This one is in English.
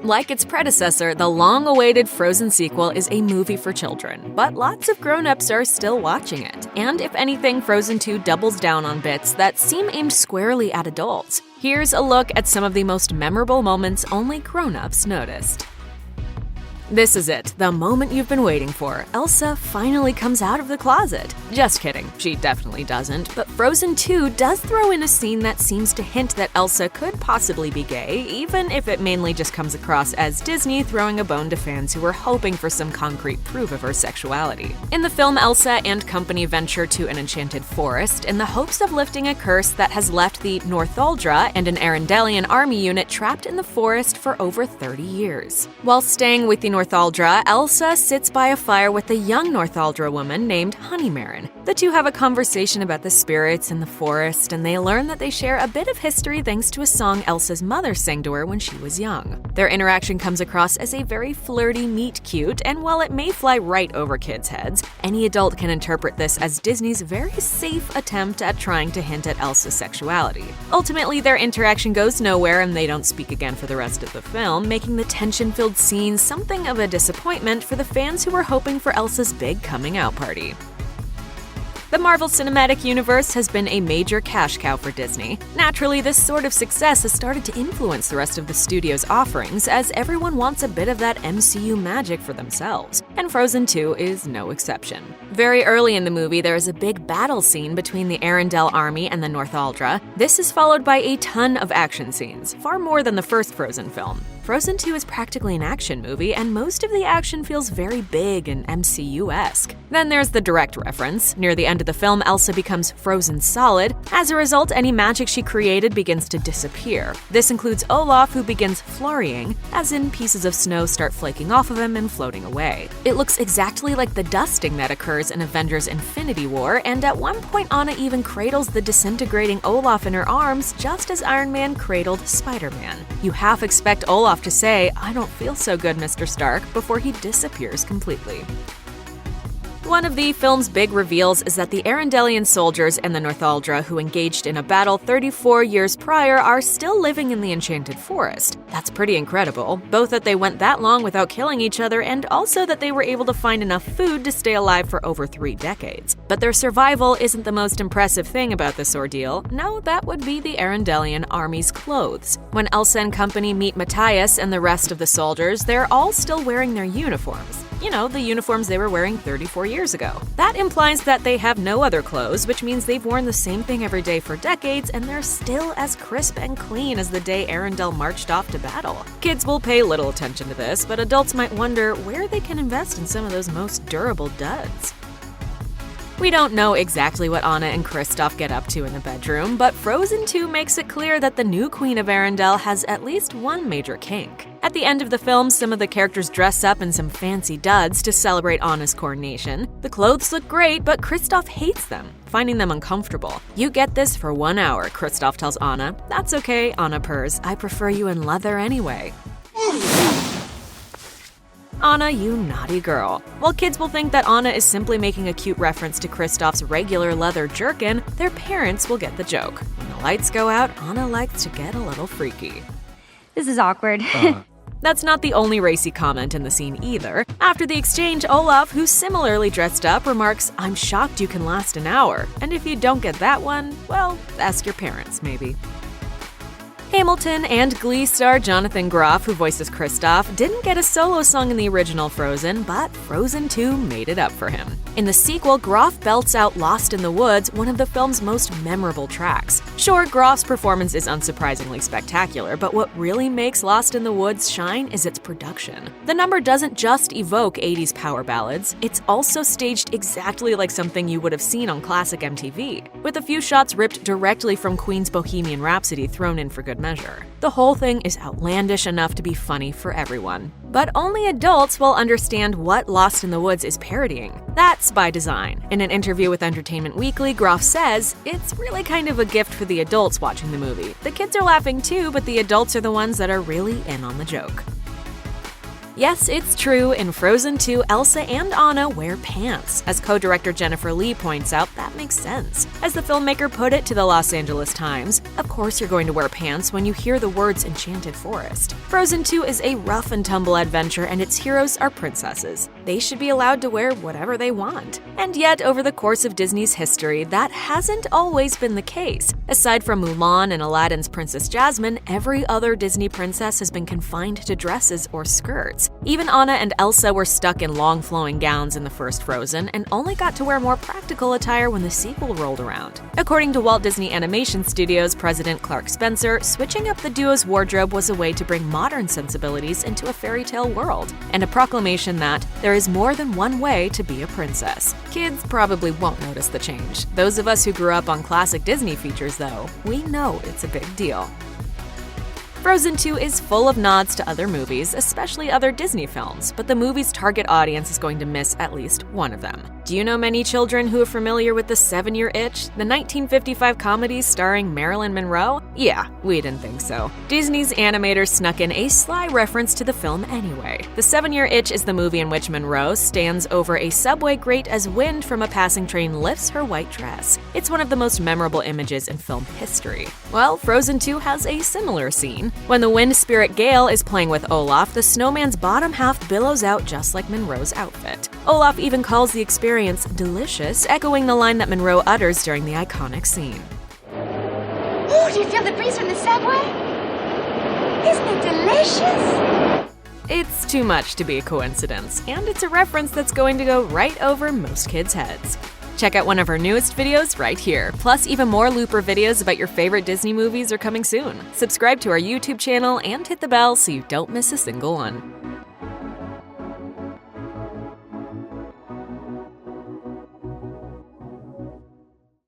Like its predecessor, the long-awaited Frozen sequel is a movie for children, but lots of grown-ups are still watching it. And if anything, Frozen 2 doubles down on bits that seem aimed squarely at adults. Here's a look at some of the most memorable moments only grown-ups noticed. This is it, the moment you've been waiting for. Elsa finally comes out of the closet. Just kidding, she definitely doesn't, but Frozen 2 does throw in a scene that seems to hint that Elsa could possibly be gay, even if it mainly just comes across as Disney throwing a bone to fans who were hoping for some concrete proof of her sexuality. In the film, Elsa and company venture to an enchanted forest in the hopes of lifting a curse that has left the Northuldra and an Arendellian army unit trapped in the forest for over 30 years. While staying with the Northuldra, Elsa sits by a fire with a young Northuldra woman named Honeymaren. The two have a conversation about the spirits in the forest, and they learn that they share a bit of history thanks to a song Elsa's mother sang to her when she was young. Their interaction comes across as a very flirty meet-cute, and while it may fly right over kids' heads, any adult can interpret this as Disney's very safe attempt at trying to hint at Elsa's sexuality. Ultimately, their interaction goes nowhere and they don't speak again for the rest of the film, making the tension-filled scenes something of a disappointment for the fans who were hoping for Elsa's big coming-out party. The Marvel Cinematic Universe has been a major cash cow for Disney. Naturally, this sort of success has started to influence the rest of the studio's offerings, as everyone wants a bit of that MCU magic for themselves, and Frozen 2 is no exception. Very early in the movie, there is a big battle scene between the Arendelle army and the Northuldra. This is followed by a ton of action scenes, far more than the first Frozen film. Frozen 2 is practically an action movie, and most of the action feels very big and MCU-esque. Then there's the direct reference. Near the end of the film, Elsa becomes frozen solid. As a result, any magic she created begins to disappear. This includes Olaf, who begins flurrying, as in pieces of snow start flaking off of him and floating away. It looks exactly like the dusting that occurs in Avengers Infinity War, and at one point Anna even cradles the disintegrating Olaf in her arms, just as Iron Man cradled Spider-Man. You half expect Olaf to say, "I don't feel so good, Mr. Stark," before he disappears completely. One of the film's big reveals is that the Arendellian soldiers and the Northuldra who engaged in a battle 34 years prior are still living in the Enchanted Forest. That's pretty incredible, both that they went that long without killing each other and also that they were able to find enough food to stay alive for over 3 decades. But their survival isn't the most impressive thing about this ordeal. No, that would be the Arendellian army's clothes. When Elsa and company meet Matthias and the rest of the soldiers, they're all still wearing their uniforms. You know, the uniforms they were wearing 34 years ago. That implies that they have no other clothes, which means they've worn the same thing every day for decades, and they're still as crisp and clean as the day Arendelle marched off to battle. Kids will pay little attention to this, but adults might wonder where they can invest in some of those most durable duds. We don't know exactly what Anna and Kristoff get up to in the bedroom, but Frozen 2 makes it clear that the new Queen of Arendelle has at least one major kink. At the end of the film, some of the characters dress up in some fancy duds to celebrate Anna's coronation. The clothes look great, but Kristoff hates them, finding them uncomfortable. "You get this for 1 hour," Kristoff tells Anna. "That's okay," Anna purrs. "I prefer you in leather anyway." Anna, you naughty girl. While kids will think that Anna is simply making a cute reference to Kristoff's regular leather jerkin, their parents will get the joke. When the lights go out, Anna likes to get a little freaky. This is awkward. That's not the only racy comment in the scene either. After the exchange, Olaf, who's similarly dressed up, remarks, "I'm shocked you can last an hour. And if you don't get that one, well, ask your parents, maybe." Hamilton and Glee star Jonathan Groff, who voices Kristoff, didn't get a solo song in the original Frozen, but Frozen 2 made it up for him. In the sequel, Groff belts out Lost in the Woods, one of the film's most memorable tracks. Sure, Groff's performance is unsurprisingly spectacular, but what really makes Lost in the Woods shine is its production. The number doesn't just evoke 80s power ballads, it's also staged exactly like something you would have seen on classic MTV, with a few shots ripped directly from Queen's Bohemian Rhapsody thrown in for good measure. The whole thing is outlandish enough to be funny for everyone. But only adults will understand what Lost in the Woods is parodying. That's by design. In an interview with Entertainment Weekly, Groff says, "It's really kind of a gift for the adults watching the movie. The kids are laughing too, but the adults are the ones that are really in on the joke." Yes, it's true, in Frozen 2, Elsa and Anna wear pants. As co-director Jennifer Lee points out, that makes sense. As the filmmaker put it to the Los Angeles Times, "Of course you're going to wear pants when you hear the words Enchanted Forest." Frozen 2 is a rough and tumble adventure and its heroes are princesses. They should be allowed to wear whatever they want. And yet, over the course of Disney's history, that hasn't always been the case. Aside from Mulan and Aladdin's Princess Jasmine, every other Disney princess has been confined to dresses or skirts. Even Anna and Elsa were stuck in long flowing gowns in the first Frozen and only got to wear more practical attire when the sequel rolled around. According to Walt Disney Animation Studios president Clark Spencer, switching up the duo's wardrobe was a way to bring modern sensibilities into a fairy tale world, and a proclamation that there is more than one way to be a princess. Kids probably won't notice the change. Those of us who grew up on classic Disney features, though, we know it's a big deal. Frozen 2 is full of nods to other movies, especially other Disney films, but the movie's target audience is going to miss at least one of them. Do you know many children who are familiar with The 7-Year Itch, the 1955 comedy starring Marilyn Monroe? Yeah, we didn't think so. Disney's animators snuck in a sly reference to the film anyway. The 7-Year Itch is the movie in which Monroe stands over a subway grate as wind from a passing train lifts her white dress. It's one of the most memorable images in film history. Well, Frozen 2 has a similar scene. When the wind spirit Gale is playing with Olaf, the snowman's bottom half billows out just like Monroe's outfit. Olaf even calls the experience delicious, echoing the line that Monroe utters during the iconic scene. Oh, do you feel the breeze from the subway? Isn't it delicious? It's too much to be a coincidence, and it's a reference that's going to go right over most kids' heads. Check out one of our newest videos right here. Plus, even more Looper videos about your favorite Disney movies are coming soon. Subscribe to our YouTube channel and hit the bell so you don't miss a single one.